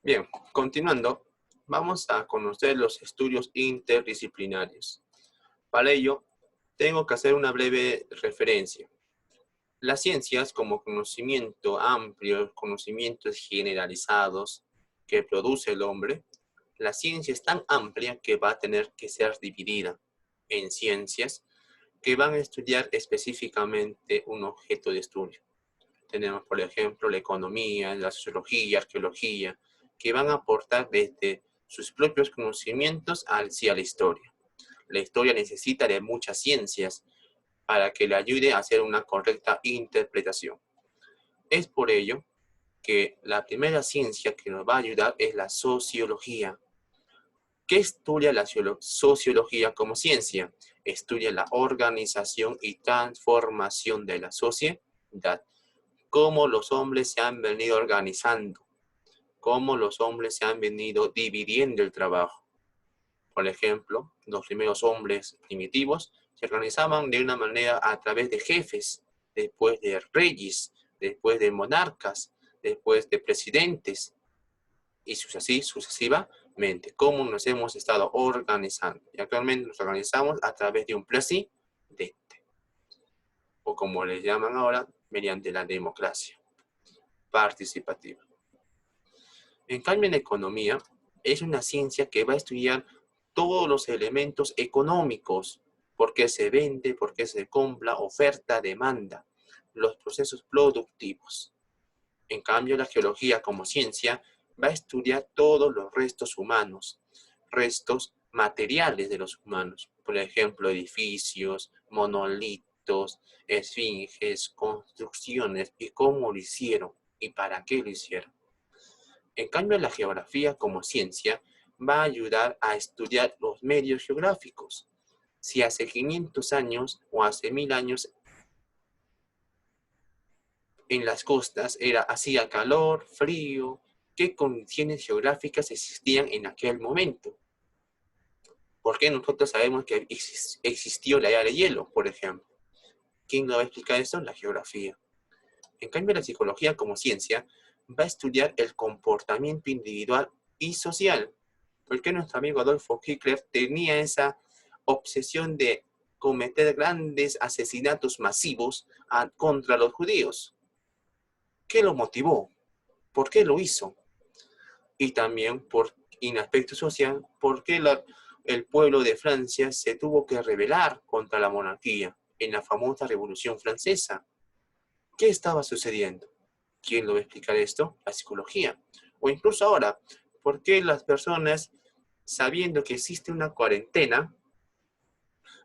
Bien, continuando, vamos a conocer los estudios interdisciplinarios. Para ello, tengo que hacer una breve referencia. Las ciencias como conocimiento amplio, conocimientos generalizados que produce el hombre, la ciencia es tan amplia que va a tener que ser dividida en ciencias que van a estudiar específicamente un objeto de estudio. Tenemos, por ejemplo, la economía, la sociología, arqueología, que van a aportar desde sus propios conocimientos hacia la historia. La historia necesita de muchas ciencias para que le ayude a hacer una correcta interpretación. Es por ello que la primera ciencia que nos va a ayudar es la sociología. ¿Qué estudia la sociología como ciencia? Estudia la organización y transformación de la sociedad, cómo los hombres se han venido organizando, cómo los hombres se han venido dividiendo el trabajo. Por ejemplo, los primeros hombres primitivos se organizaban de una manera a través de jefes, después de reyes, después de monarcas, después de presidentes, y así sucesivamente, cómo nos hemos estado organizando. Y actualmente nos organizamos a través de un presidente, o como le llaman ahora, mediante la democracia participativa. En cambio, en economía, es una ciencia que va a estudiar todos los elementos económicos, por qué se vende, por qué se compra, oferta, demanda, los procesos productivos. En cambio, la geología como ciencia va a estudiar todos los restos humanos, restos materiales de los humanos, por ejemplo, edificios, monolitos, esfinges, construcciones, y cómo lo hicieron y para qué lo hicieron. En cambio, la geografía como ciencia va a ayudar a estudiar los medios geográficos. Si hace 500 años o hace 1000 años en las costas hacía calor, frío, qué condiciones geográficas existían en aquel momento. Porque nosotros sabemos que existió la era de hielo, por ejemplo. ¿Quién nos va a explicar eso? La geografía. En cambio, la psicología como ciencia va a estudiar el comportamiento individual y social. Porque nuestro amigo Adolfo Hitler tenía esa obsesión de cometer grandes asesinatos masivos contra los judíos. ¿Qué lo motivó? ¿Por qué lo hizo? Y también, en aspecto social, ¿por qué el pueblo de Francia se tuvo que rebelar contra la monarquía en la famosa Revolución Francesa? ¿Qué estaba sucediendo? ¿Quién lo va a explicar esto? La psicología. O incluso ahora, ¿por qué las personas, sabiendo que existe una cuarentena,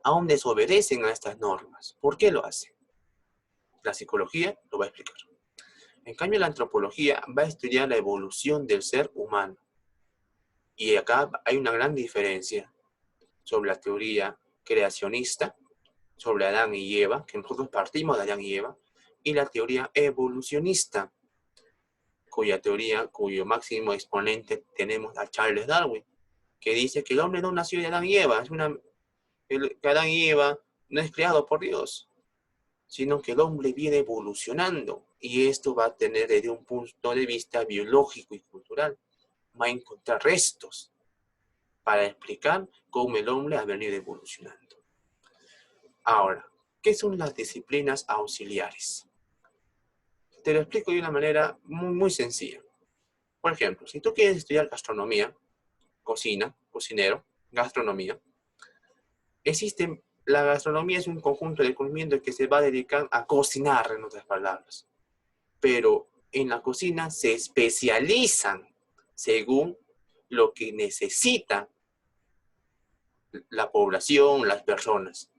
aún desobedecen a estas normas? ¿Por qué lo hacen? La psicología lo va a explicar. En cambio, la antropología va a estudiar la evolución del ser humano. Y acá hay una gran diferencia sobre la teoría creacionista, sobre Adán y Eva, que nosotros partimos de Adán y Eva, y la teoría evolucionista, cuyo máximo exponente tenemos a Charles Darwin, que dice que el hombre no nació de Adán y Eva, que Adán y Eva no es creado por Dios, sino que el hombre viene evolucionando, y esto va a tener desde un punto de vista biológico y cultural, va a encontrar restos para explicar cómo el hombre ha venido evolucionando. Ahora, ¿qué son las disciplinas auxiliares? Te lo explico de una manera muy sencilla. Por ejemplo, si tú quieres estudiar gastronomía, cocina, cocinero, gastronomía, la gastronomía es un conjunto de conocimientos que se va a dedicar a cocinar, en otras palabras. Pero en la cocina se especializan según lo que necesita la población, las personas.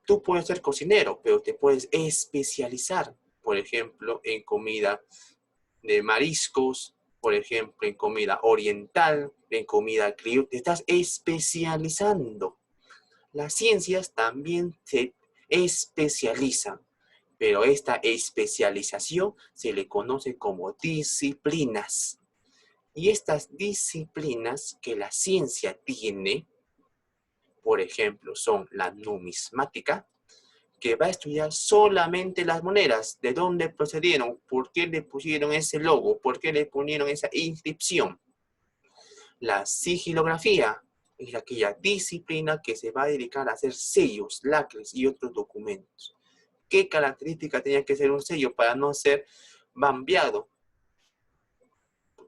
Tú puedes ser cocinero, pero te puedes especializar, por ejemplo, en comida de mariscos, por ejemplo, en comida oriental, en comida criolla. Te estás especializando. Las ciencias también se especializan, pero esta especialización se le conoce como disciplinas. Y estas disciplinas que la ciencia tiene, por ejemplo, son la numismática, que va a estudiar solamente las monedas, de dónde procedieron, por qué le pusieron ese logo, por qué le pusieron esa inscripción. La sigilografía es aquella disciplina que se va a dedicar a hacer sellos, lacres y otros documentos. ¿Qué característica tenía que ser un sello para no ser bambeado?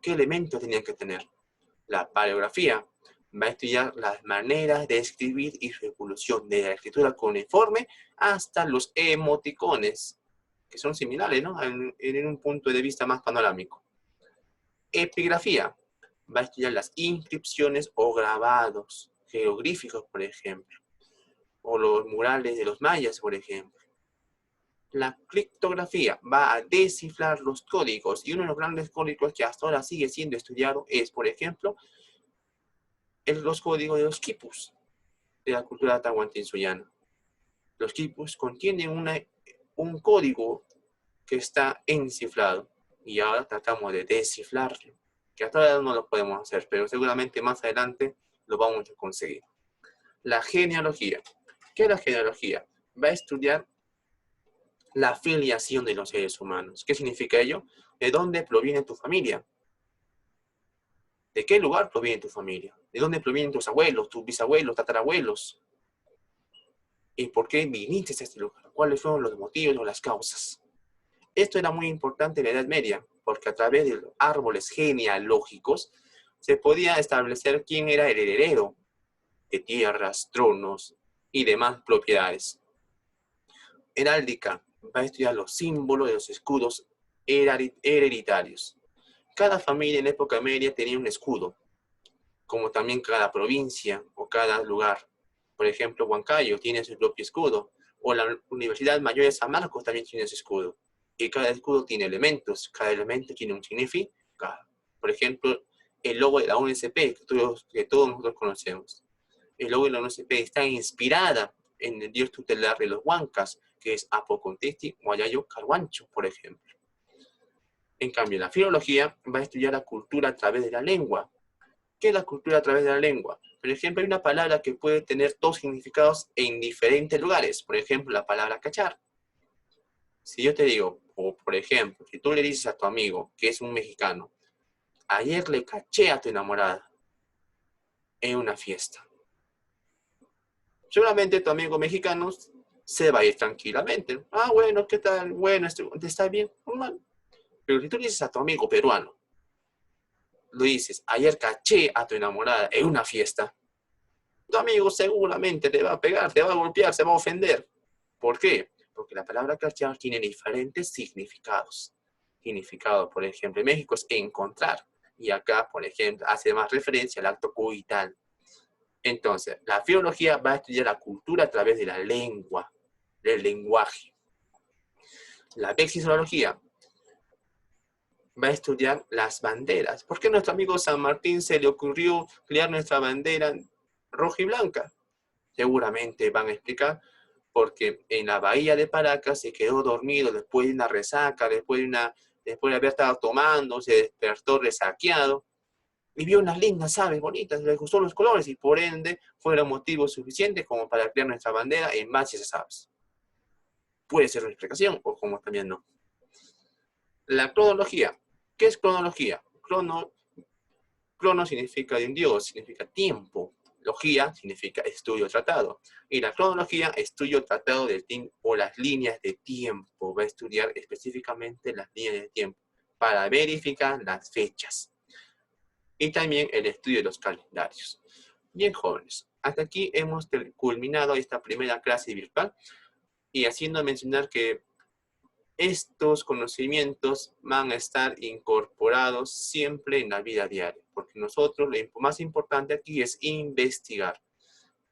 ¿Qué elementos tenía que tener? La paleografía va a estudiar las maneras de escribir y su evolución, de la escritura cuneiforme hasta los emoticones, que son similares, ¿no? En un punto de vista más panorámico. Epigrafía va a estudiar las inscripciones o grabados jeroglíficos, por ejemplo, o los murales de los mayas, por ejemplo. La criptografía va a descifrar los códigos, y uno de los grandes códigos que hasta ahora sigue siendo estudiado es, por ejemplo, los códigos de los quipus de la cultura tahuantinsuyoana. Los quipus contienen un código que está encifrado y ahora tratamos de descifrarlo, que hasta ahora no lo podemos hacer, pero seguramente más adelante lo vamos a conseguir. La genealogía. ¿Qué es la genealogía? Va a estudiar la filiación de los seres humanos. ¿Qué significa ello? ¿De dónde proviene tu familia? ¿De qué lugar proviene tu familia? ¿De dónde provienen tus abuelos, tus bisabuelos, tatarabuelos? ¿Y por qué viniste a este lugar? ¿Cuáles fueron los motivos o las causas? Esto era muy importante en la Edad Media, porque a través de los árboles genealógicos se podía establecer quién era el heredero de tierras, tronos y demás propiedades. Heráldica va a estudiar los símbolos de los escudos hereditarios. Cada familia en la época media tenía un escudo, como también cada provincia o cada lugar. Por ejemplo, Huancayo tiene su propio escudo, o la Universidad Mayor de San Marcos también tiene su escudo. Y cada escudo tiene elementos, cada elemento tiene un significado. Por ejemplo, el logo de la UNSP, que todos nosotros conocemos. El logo de la UNSP está inspirada en el dios tutelar de los Huancas, que es Apocontesti Huayayo Carhuancho, por ejemplo. En cambio, la filología va a estudiar la cultura a través de la lengua. ¿Qué es la cultura a través de la lengua? Por ejemplo, hay una palabra que puede tener dos significados en diferentes lugares. Por ejemplo, la palabra cachar. Si yo te digo, o por ejemplo, si tú le dices a tu amigo, que es un mexicano, ayer le caché a tu enamorada en una fiesta. Seguramente tu amigo mexicano se va a ir tranquilamente. Ah, bueno, ¿qué tal? Bueno, ¿está bien? Normal. Pero si tú le dices a tu amigo peruano, lo dices, ayer caché a tu enamorada en una fiesta, tu amigo seguramente te va a pegar, te va a golpear, se va a ofender. ¿Por qué? Porque la palabra cachar tiene diferentes significados. Significado, por ejemplo, en México es encontrar. Y acá, por ejemplo, hace más referencia al acto coital. Entonces, la filología va a estudiar la cultura a través de la lengua, del lenguaje. La vexilología va a estudiar las banderas. ¿Por qué a nuestro amigo San Martín se le ocurrió crear nuestra bandera roja y blanca? Seguramente van a explicar porque en la bahía de Paracas se quedó dormido después de una resaca, después de haber estado tomando, se despertó resaqueado y vio unas lindas aves bonitas, le gustó los colores y por ende fueron motivos suficientes como para crear nuestra bandera en base a esas aves. Puede ser una explicación o como también no. La cronología. ¿Qué es cronología? Crono significa de un dios, significa tiempo. Logía significa estudio tratado. Y la cronología, estudio tratado del tiempo o las líneas de tiempo. Va a estudiar específicamente las líneas de tiempo para verificar las fechas. Y también el estudio de los calendarios. Bien, jóvenes, hasta aquí hemos culminado esta primera clase virtual y haciendo mencionar que estos conocimientos van a estar incorporados siempre en la vida diaria, porque nosotros lo más importante aquí es investigar.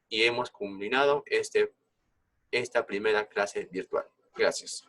Y hemos culminado esta primera clase virtual. Gracias.